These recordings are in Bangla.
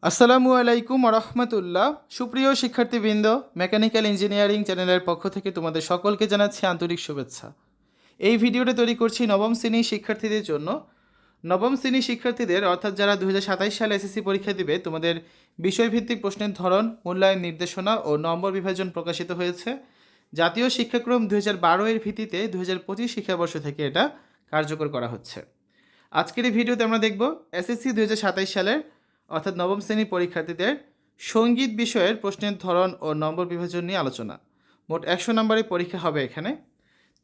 আসসালামু আলাইকুম রহমতুল্লাহ। সুপ্রিয় শিক্ষার্থীবৃন্দ, মেকানিক্যাল ইঞ্জিনিয়ারিং চ্যানেলের পক্ষ থেকে তোমাদের সকলকে জানাচ্ছি আন্তরিক শুভেচ্ছা। এই ভিডিওটা তৈরি করছি নবম শ্রেণীর শিক্ষার্থীদের জন্য। নবম শ্রেণীর শিক্ষার্থীদের অর্থাৎ যারা 2027 সালে এসএসসি পরীক্ষা দিবে, তোমাদের বিষয়ভিত্তিক প্রশ্নের ধরন, মূল্যায়ন নির্দেশনা ও নম্বর বিভাজন প্রকাশিত হয়েছে। জাতীয় শিক্ষাক্রম 2012 এর ভিত্তিতে 2025 শিক্ষাবর্ষ থেকে এটা কার্যকর করা হচ্ছে। আজকের এই ভিডিওতে আমরা দেখব এসএসসি 2027 সালের অর্থাৎ নবম শ্রেণীর পরীক্ষার্থীদের সঙ্গীত বিষয়ের প্রশ্নের ধরন ও নম্বর বিভাজন নিয়ে আলোচনা। মোট 100 নম্বরের পরীক্ষা হবে এখানে।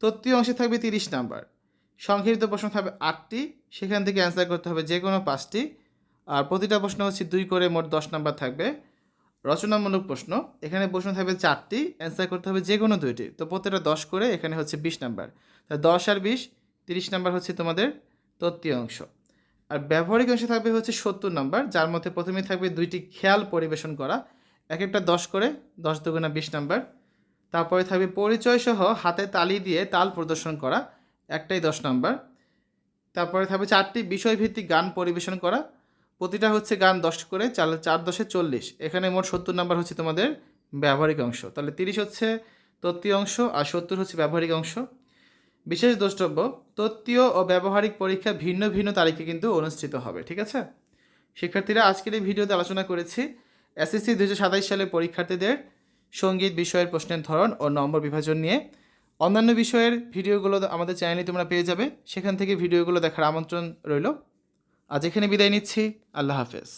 তত্ত্বীয় অংশে থাকবে 30 নাম্বার, সংক্ষিপ্ত প্রশ্ন থাকবে 8টি, সেখান থেকে অ্যান্সার করতে হবে যে কোনো 5টি, আর প্রতিটা প্রশ্ন হচ্ছে 2 করে, মোট 10 নাম্বার থাকবে। রচনামূলক প্রশ্ন, এখানে প্রশ্ন থাকবে 4টি, অ্যান্সার করতে হবে যে কোনো 2টি, তো প্রতিটা 10 করে, এখানে হচ্ছে 20 নাম্বার। তা 10 আর 20, 30 নাম্বার হচ্ছে তোমাদের তত্ত্বীয় অংশ। আর ব্যবহারিক অংশে থাকবে হচ্ছে 70 নাম্বার, যার মধ্যে প্রথমেই থাকবে 2টি খেয়াল পরিবেশন করা, এক একটা 10 করে, 10 দুগুণা 20 নাম্বার। তারপরে থাকবে পরিচয় সহ হাতে তালি দিয়ে তাল প্রদর্শন করা, একটাই 10 নাম্বার। তারপরে থাকবে 4টি বিষয়ভিত্তিক গান পরিবেশন করা, প্রতিটা হচ্ছে গান 10 করে, 4 10 40, এখানে মোট 70 নাম্বার হচ্ছে তোমাদের ব্যবহারিক অংশ। তাহলে 30 হচ্ছে তত্ত্বীয় অংশ আর 70 হচ্ছে ব্যবহারিক অংশ। বিশেষ দ্রষ্টব্য, তত্ত্বীয় ও ব্যবহারিক পরীক্ষা ভিন্ন ভিন্ন তারিখে কিন্তু অনুষ্ঠিত হবে, ঠিক আছে শিক্ষার্থীরা? আজকের এই ভিডিওতে আলোচনা করেছি এসএসসি 2027 সালের পরীক্ষার্থীদের সঙ্গীত বিষয়ের প্রশ্নের ধরন ও নম্বর বিভাজন নিয়ে। অন্যান্য বিষয়ের ভিডিওগুলো আমাদের চ্যানেলে তোমরা পেয়ে যাবে, সেখান থেকে ভিডিওগুলো দেখার আমন্ত্রণ রইল। আজ এখানে বিদায় নিচ্ছি। আল্লাহ হাফেজ।